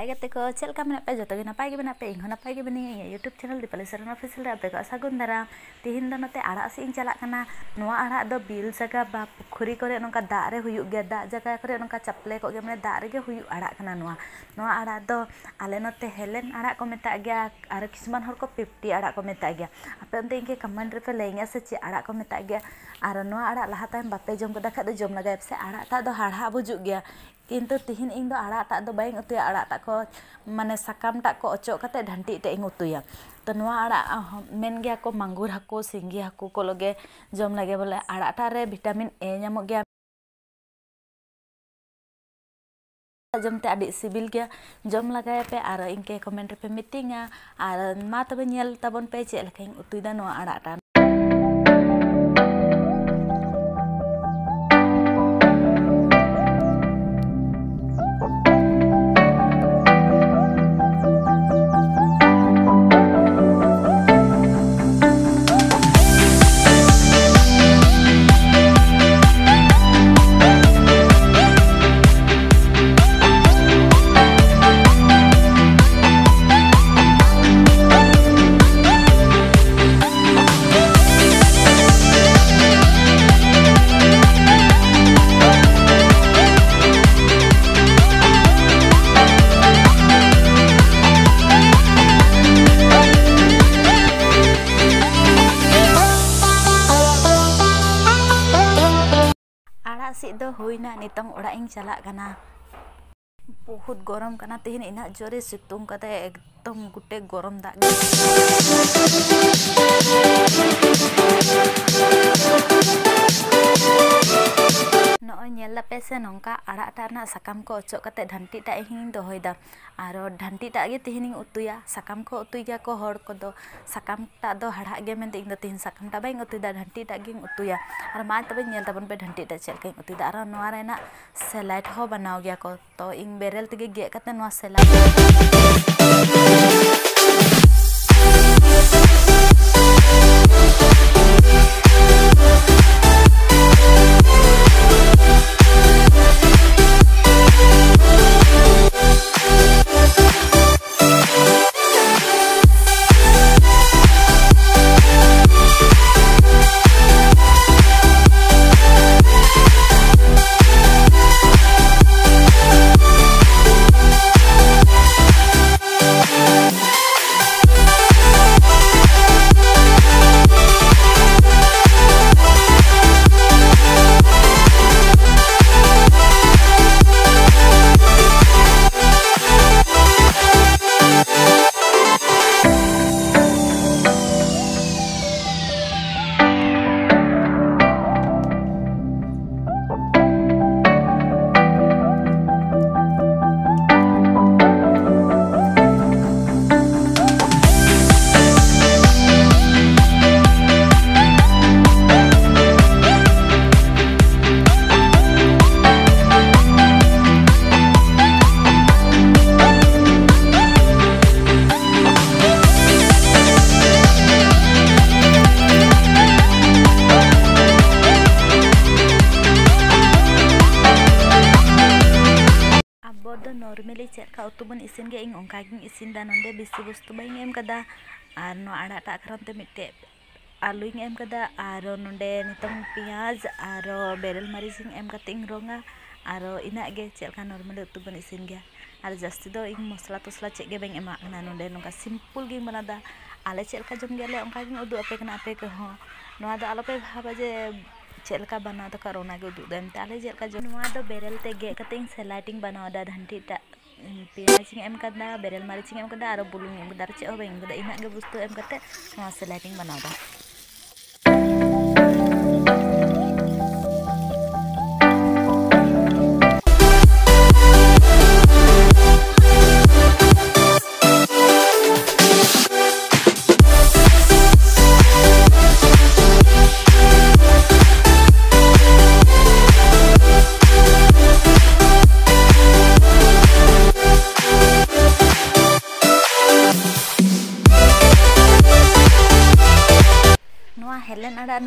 हाय गते को चलका मेना पे जतो गे नपाय गे मेना पे इं नपाय गे बनी YouTube channel Deepali Saran official रे आपे को सागुन दाराम तिहिन दो नते आड़ा से इन चला कना नोआ आड़ा दो बिल जगह बा पुखरी करे नोका दा रे हुयु गे दा जगह करे नोका चपले को गे माने दा रे गे हुयु आड़ा कना नोआ आड़ा दो आले नते हेलेन आड़ा को मेता गया आर किसमान हर को 50 आड़ा को मेता गया आपे उनते इनके कमेंट रे पे लेंगे से चे आड़ा को मेता गया आर नोआ आड़ा लहा टाइम बापे जम कदा खा दो जम लगाय से आड़ा ता दो हाड़ा बुजु गया किंतु तिहिन इन दो आड़ा टा दो बाइंग उतुया आड़ा टा को माने साकाम टा को अचो कते ढांटी टे इन उतुया तो नोआ आड़ा मेन गया को मांगुर हाको सिंगी हाको को लगे जम लगे बोले आड़ा टा रे विटामिन ए नामो गया जमते आदि सिबिल गया जम लगाय पे आर इनके कमेंट पे मिटिंगा आर मा तबे नेल ताबन पे चे लखाइन उतुदा नोआ आड़ा टा सी दो हुईना नितंग ओड़ा इन चला कना बहुत गरम कना तिहिन इना जोरे सितुंग कते एकदम गुटे गरम दा नोय नेल पे से नोंका आड़ा टाना साकाम को अचो कते ढांटी टा हिन दोहयदा आरो ढांटी टा गे तिहिन उतुया साकाम को उतुय गया को हड़ को दो साकाम टा दो हाड़ा गे मेनते इन दो तिहिन साकाम टा बाइंग उतुयदा ढांटी टा गे उतुया आर मा तबे नेल ताबन पे ढांटी टा चेल के उतुयदा आरो नोआ रेना सेलाइट हो बनाव गया को तो इन बेरेल तगे गे कते नोआ सेलाइट नॉर्मली चेका उतु बन इसिन गे इन ओंका गिन इसिन दा नोंदे बिसी वस्तु बाइंग एम कदा आर नो आड़ा टा खरनते मिटे आलू इन एम कदा आर नोंदे नितंग पियाज आर बेरल मरीच इन एम कते इन रोंगा आर इना गे चेका नॉर्मली उतु बन इसिन गे आर जस्ती दो इन मसला तसला चेक गे बाइंग एमा ना नोंदे नोंका सिंपल गे बनादा आले चेका जम गेले ओंका गिन उदु आपे कना आपे को हो नोआ दो आलोपे भाबा जे चेलका बना तो करोना के उदु देम ताले चेलका जो नोआ दो बेरल ते गे कते इन सेलाइटिंग बनावा दा ढांटी टा पियाज एम कदा बेरल मरीच एम कदा आरो बुलुंग एम कदा चे होबे इन कदा इना गे बुस्तु एम कते नोआ सेलाइटिंग बनावा दा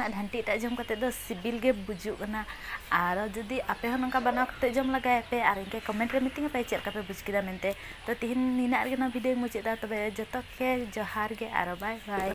ᱨᱮᱱᱟᱜ ᱰᱷᱟᱱᱴᱤ ᱮᱴᱟᱜ ᱡᱚᱢ ᱠᱟᱛᱮ ᱫᱚ ᱥᱤᱵᱤᱞ ᱜᱮ ᱵᱩᱡᱩᱜ ᱠᱟᱱᱟ ᱟᱨ ᱡᱩᱫᱤ ᱟᱯᱮ ᱦᱚᱸ ᱱᱚᱝᱠᱟ ᱵᱟᱱᱟᱣ ᱠᱟᱛᱮ ᱡᱚᱢ ᱞᱟᱜᱟᱭ ᱯᱮ ᱟᱨ ᱤᱱᱠᱟᱹ ᱠᱚᱢᱮᱱᱴ ᱨᱮ ᱢᱤᱛᱟᱹᱧ ᱯᱮ ᱪᱮᱫ ᱞᱮᱠᱟ ᱯᱮ ᱵᱩᱡᱽ ᱠᱮᱫᱟ ᱢᱮᱱᱛᱮ। ᱛᱚ ᱛᱤᱦᱤᱧ ᱱᱤᱱᱟᱹᱜ ᱨᱮᱜᱮ ᱱᱚᱣᱟ ᱵᱷᱤᱰᱤᱭᱳᱧ ᱢᱩᱪᱟᱹᱫ ᱫᱟ। ᱛᱚᱵᱮ ᱡᱚᱛᱚ ᱜᱮ ᱡᱚᱦᱟᱨ ᱜᱮ ᱟᱨ ᱵᱟᱭ ᱵᱟᱭ।